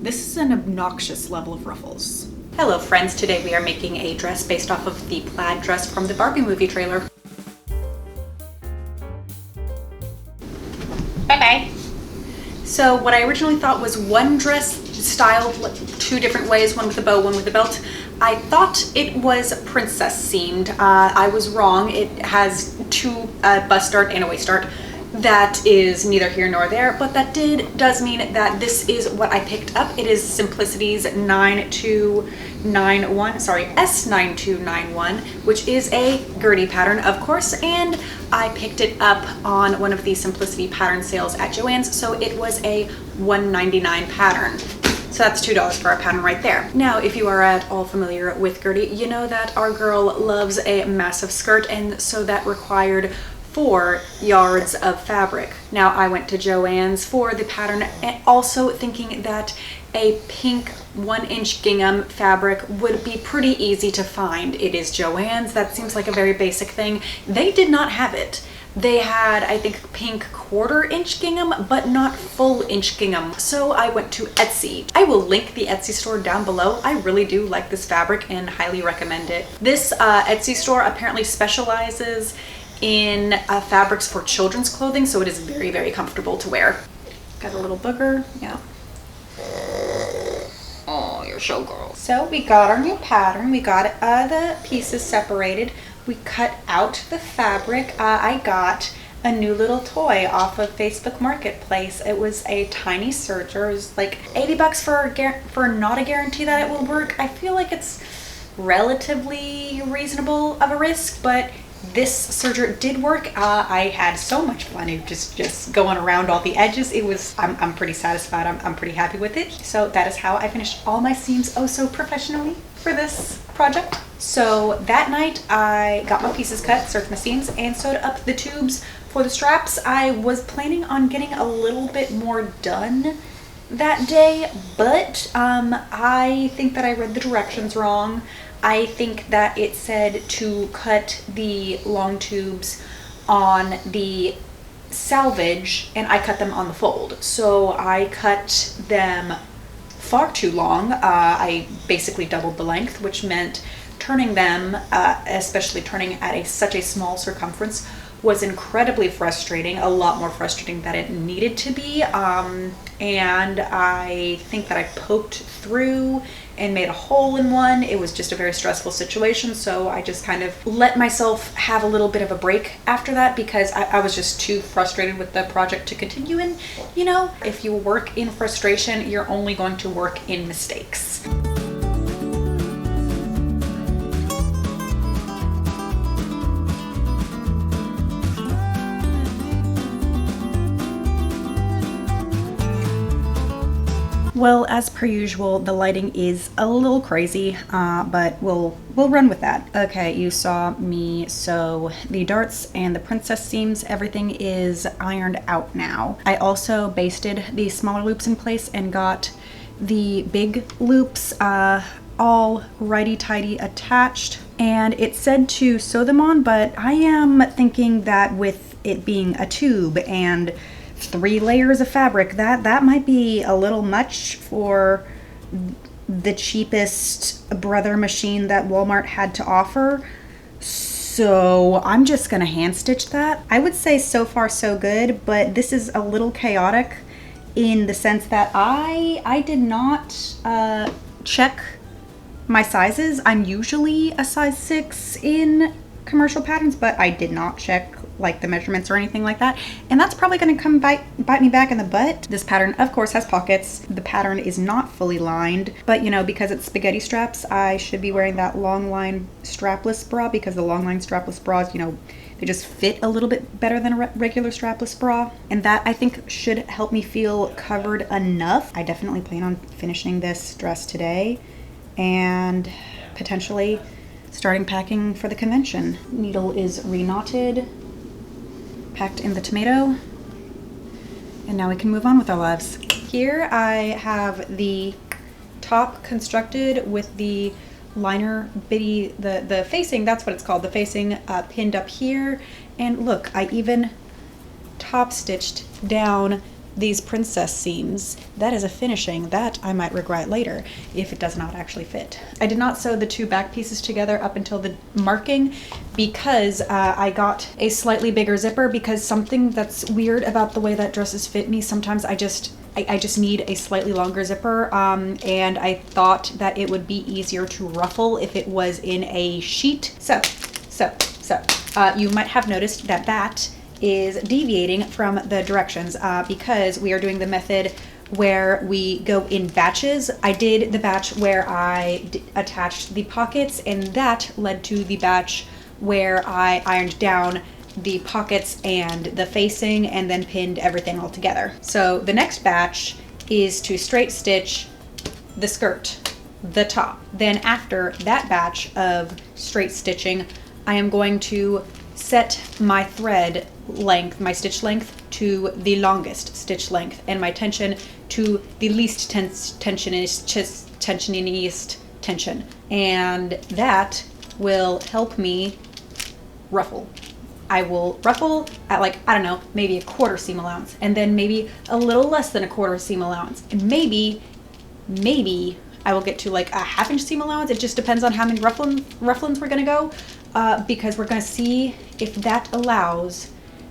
This is an obnoxious level of ruffles. Hello friends, today we are making a dress based off of the plaid dress from the Barbie movie trailer. Bye-bye. So what I originally thought was one dress styled two different ways, one with a bow, one with a belt. I thought it was princess themed. I was wrong. It has two bust dart and a waist dart. That is neither here nor there, but that does mean that this is what I picked up. It is Simplicity's S9291, which is a Gertie pattern, of course, and I picked it up on one of the Simplicity pattern sales at Joann's, so it was a $1.99 pattern. So that's $2 for a pattern right there. Now, if you are at all familiar with Gertie, you know that our girl loves a massive skirt, and so that required 4 yards of fabric. Now I went to Joann's for the pattern, and also thinking that a pink 1-inch gingham fabric would be pretty easy to find. It is Joann's. That seems like a very basic thing. They did not have it. They had, I think, pink 1/4-inch gingham, but not full-inch gingham. So I went to Etsy. I will link the Etsy store down below. I really do like this fabric and highly recommend it. This Etsy store apparently specializes in fabrics for children's clothing, so it is very, very comfortable to wear. Got a little booger, yeah. Oh, you're showgirl. So we got our new pattern. We got the pieces separated. We cut out the fabric. I got a new little toy off of Facebook Marketplace. It was a tiny serger. It was like 80 bucks for not a guarantee that it will work. I feel like it's relatively reasonable of a risk, but this serger did work. I had so much fun just going around all the edges. It was, I'm pretty satisfied. I'm pretty happy with it. So that is how I finished all my seams oh so professionally for this project. So that night I got my pieces cut, serged my seams, and sewed up the tubes for the straps. I was planning on getting a little bit more done that day, but I think that I read the directions wrong. I think that it said to cut the long tubes on the selvage, and I cut them on the fold. So I cut them far too long. I basically doubled the length, which meant turning them, especially turning at such a small circumference, was incredibly frustrating, a lot more frustrating than it needed to be. And I think that I poked through and made a hole in one. It was just a very stressful situation, so I just kind of let myself have a little bit of a break after that because I was just too frustrated with the project to continue. And you know, if you work in frustration, you're only going to work in mistakes. Well, as per usual, the lighting is a little crazy, but we'll run with that. Okay, you saw me sew the darts and the princess seams. Everything is ironed out now. I also basted the smaller loops in place and got the big loops all righty-tighty attached. And it said to sew them on, but I am thinking that with it being a tube and 3 layers of fabric, that might be a little much for the cheapest brother machine that Walmart had to offer. So I'm just gonna hand stitch that. I would say so far so good, but this is a little chaotic in the sense that I did not check my sizes. I'm usually a size 6 in commercial patterns, but I did not check like the measurements or anything like that, and that's probably going to come bite me back in the butt. This pattern of course has pockets. The pattern is not fully lined, but you know, because it's spaghetti straps, I should be wearing that long line strapless bra, because the long line strapless bras, you know, they just fit a little bit better than a regular strapless bra, and that I think should help me feel covered enough. I definitely plan on finishing this dress today and potentially starting packing for the convention. Needle is reknotted, packed in the tomato, and now we can move on with our lives. Here I have the top constructed with the liner bitty, the facing, that's what it's called, the facing pinned up here. And look, I even top stitched down these princess seams, that is a finishing that I might regret later if it does not actually fit. I did not sew the two back pieces together up until the marking because I got a slightly bigger zipper, because something that's weird about the way that dresses fit me, sometimes I just need a slightly longer zipper, and I thought that it would be easier to ruffle if it was in a sheet. So, you might have noticed that that is deviating from the directions because we are doing the method where we go in batches. I did the batch where I attached the pockets, and that led to the batch where I ironed down the pockets and the facing and then pinned everything all together. So the next batch is to straight stitch the skirt, the top. Then after that batch of straight stitching, I am going to set my thread length, my stitch length, to the longest stitch length, and my tension to the least tensioniest tension. And that will help me ruffle. I will ruffle at, like, I don't know, maybe a quarter seam allowance, and then maybe a little less than a quarter seam allowance, and maybe I will get to like a half-inch seam allowance. It just depends on how many rufflings we're gonna go, because we're gonna see if that allows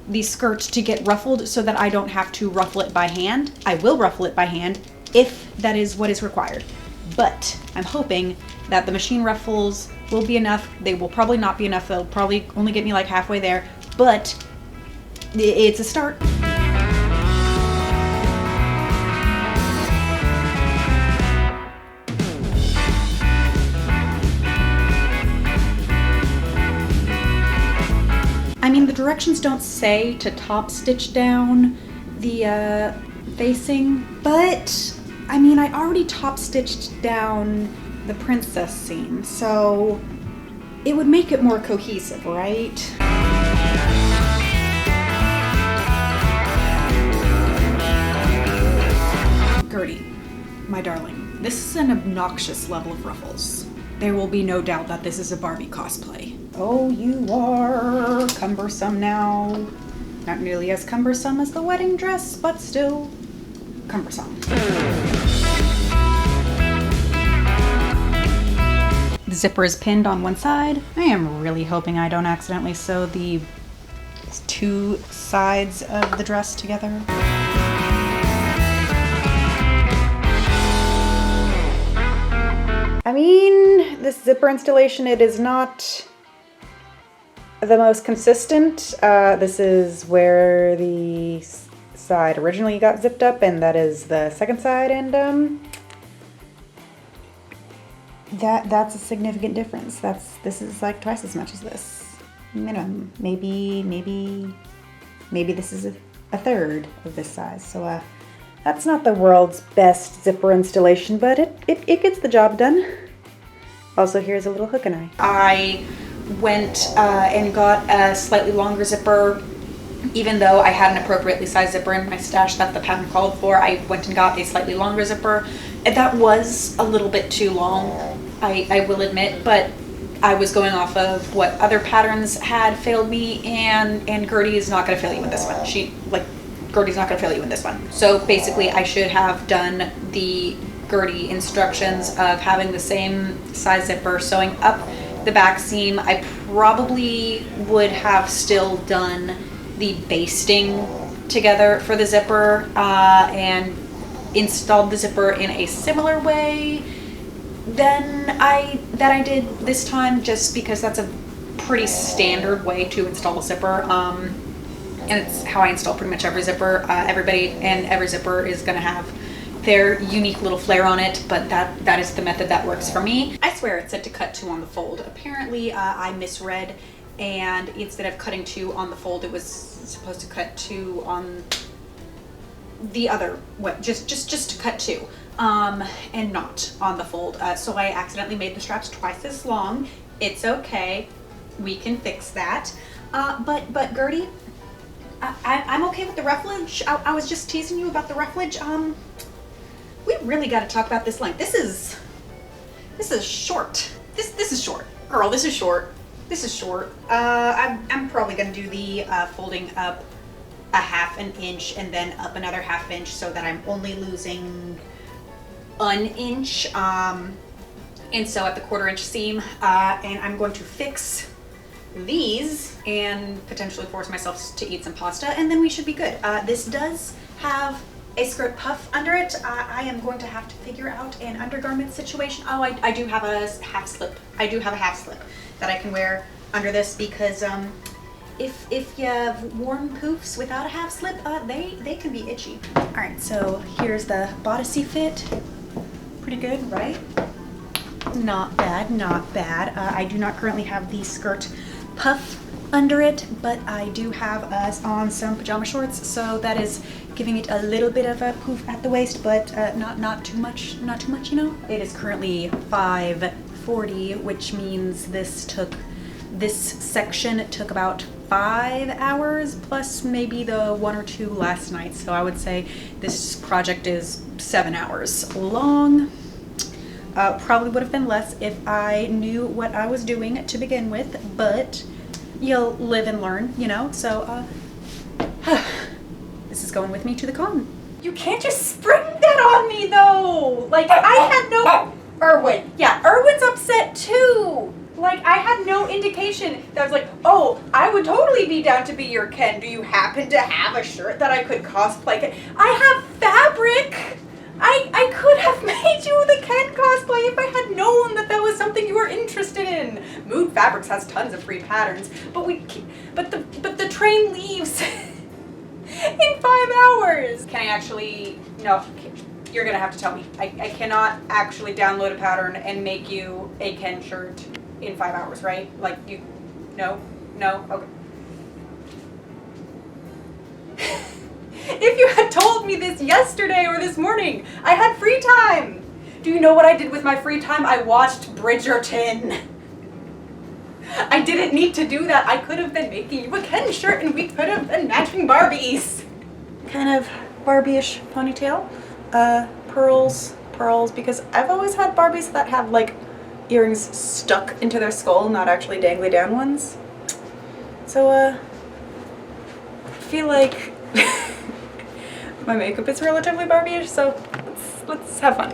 the skirt to get ruffled so that I don't have to ruffle it by hand. I will ruffle it by hand if that is what is required, but I'm hoping that the machine ruffles will be enough. They will probably not be enough. They'll probably only get me like halfway there, but it's a start. I mean, the directions don't say to top stitch down the facing, but I mean, I already top stitched down the princess seam, so it would make it more cohesive, right? Gertie, my darling, this is an obnoxious level of ruffles. There will be no doubt that this is a Barbie cosplay. Oh, you are cumbersome now. Not nearly as cumbersome as the wedding dress, but still cumbersome. The zipper is pinned on one side. I am really hoping I don't accidentally sew the two sides of the dress together. I mean, this zipper installation, it is not the most consistent. This is where the side originally got zipped up, and that is the second side, and that's a significant difference. This is like twice as much as this minimum. Maybe this is a third of this size. So that's not the world's best zipper installation, but it gets the job done. Also, here's a little hook and eye. I went and got a slightly longer zipper. Even though I had an appropriately sized zipper in my stash that the pattern called for, I went and got a slightly longer zipper. And that was a little bit too long, I will admit, but I was going off of what other patterns had failed me, and Gertie is not going to fail you with this one. Gertie's not going to fail you in this one. So basically, I should have done the Gertie instructions of having the same size zipper, sewing up the back seam. I probably would have still done the basting together for the zipper and installed the zipper in a similar way than I did this time, just because that's a pretty standard way to install a zipper. And it's how I install pretty much every zipper. Everybody and every zipper is gonna have their unique little flair on it, but that is the method that works for me. I swear it said to cut 2 on the fold. Apparently I misread, and instead of cutting 2 on the fold, it was supposed to cut 2 on the other way, just to cut 2, and not on the fold. So I accidentally made the straps twice as long. It's okay, we can fix that. But Gertie, I'm okay with the rufflage. I was just teasing you about the rufflage. We really got to talk about this length. This is short. This is short, girl. This is short. This is short. I'm probably gonna do the folding up a half an inch and then up another half inch so that I'm only losing an inch. And so at the 1/4 inch seam, and I'm going to fix these and potentially force myself to eat some pasta, and then we should be good. This does have a skirt puff under it. I am going to have to figure out an undergarment situation. Oh, I do have a half slip. I do have a half slip that I can wear under this because if you have worn poofs without a half slip, they can be itchy. All right, so here's the bodicey fit. Pretty good, right? Not bad, not bad. I do not currently have the skirt puff under it, but I do have us on some pajama shorts, so that is giving it a little bit of a poof at the waist, but not too much, you know. It is currently 5:40, which means this section took about 5 hours plus maybe the 1 or 2 last night. So I would say this project is 7 hours long. Probably would have been less if I knew what I was doing to begin with, but you'll live and learn, you know. So this is going with me to the con. You can't just spring that on me though. Like I had no Erwin. Yeah, Erwin's upset too. Like, I had no indication that I was like, oh, I would totally be down to be your Ken. Do you happen to have a shirt that I could cosplay? I have fabric. I could have made you the Ken cosplay if I had known that that was something you were interested in. Mood Fabrics has tons of free patterns, but the train leaves in 5 hours. Can I actually, no, you're gonna have to tell me. I cannot actually download a pattern and make you a Ken shirt in 5 hours, right? Like you, no, okay. If you had told me this yesterday or this morning, I had free time. Do you know what I did with my free time? I watched Bridgerton. I didn't need to do that. I could have been making you a Ken shirt and we could have been matching Barbies. Kind of Barbie-ish ponytail. Pearls, because I've always had Barbies that have like earrings stuck into their skull, not actually dangly down ones. So, I feel like my makeup is relatively Barbie-ish, so let's have fun.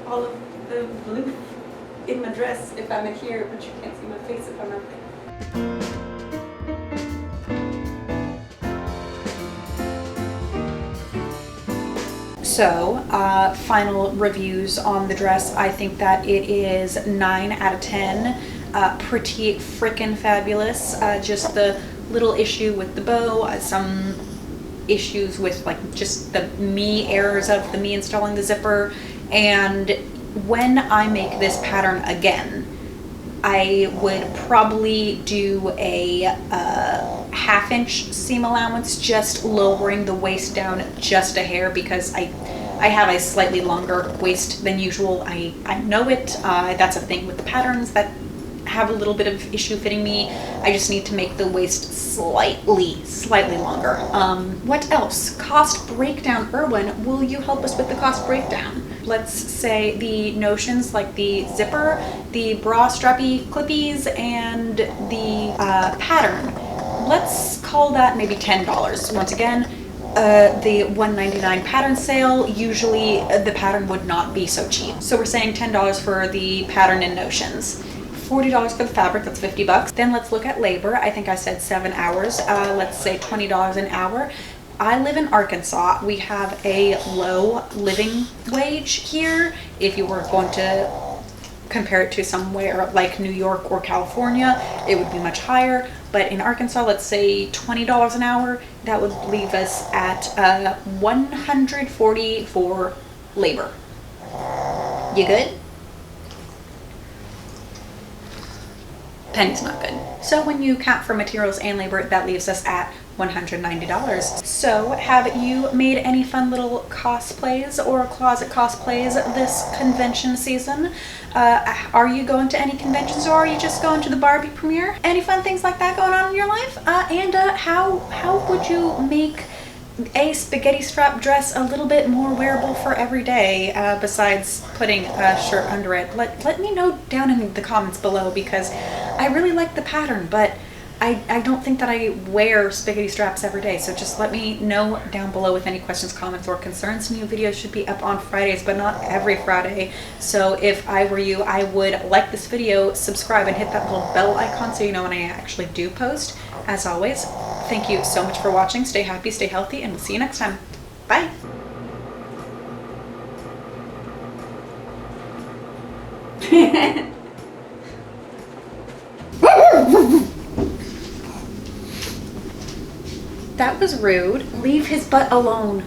All of the blue in my dress if I'm in here, but you can't see my face if I'm up there. So, final reviews on the dress. I think that it is 9 out of 10. Pretty frickin' fabulous. Just the little issue with the bow, some issues with like just the errors of me installing the zipper. And when I make this pattern again, I would probably do a 1/2 inch seam allowance, just lowering the waist down just a hair because I have a slightly longer waist than usual. I know it. That's a thing with the patterns that have a little bit of issue fitting me. I just need to make the waist slightly longer. What else? Cost breakdown. Erwin, will you help us with the cost breakdown? Let's say the notions like the zipper, the bra strappy clippies, and the pattern. Let's call that maybe $10. Once again, the $1.99 pattern sale, usually the pattern would not be so cheap. So we're saying $10 for the pattern and notions. $40 for the fabric, that's $50. Then let's look at labor. I think I said 7 hours. Let's say $20 an hour. I live in Arkansas. We have a low living wage here. If you were going to compare it to somewhere like New York or California, it would be much higher. But in Arkansas, let's say $20 an hour. That would leave us at $140 for labor. You good? penny's not good. So when you count for materials and labor, that leaves us at $190. So have you made any fun little cosplays or closet cosplays this convention season? Are you going to any conventions, or are you just going to the Barbie premiere? Any fun things like that going on in your life? How would you make a spaghetti strap dress a little bit more wearable for every day, besides putting a shirt under it? Let me know down in the comments below, because I really like the pattern, but I don't think that I wear spaghetti straps every day. So just let me know down below with any questions, comments, or concerns. New videos should be up on Fridays, but not every Friday. So if I were you, I would like this video, subscribe, and hit that little bell icon so you know when I actually do post. As always, thank you so much for watching. Stay happy, stay healthy, and we'll see you next time. Bye. That was rude. Leave his butt alone.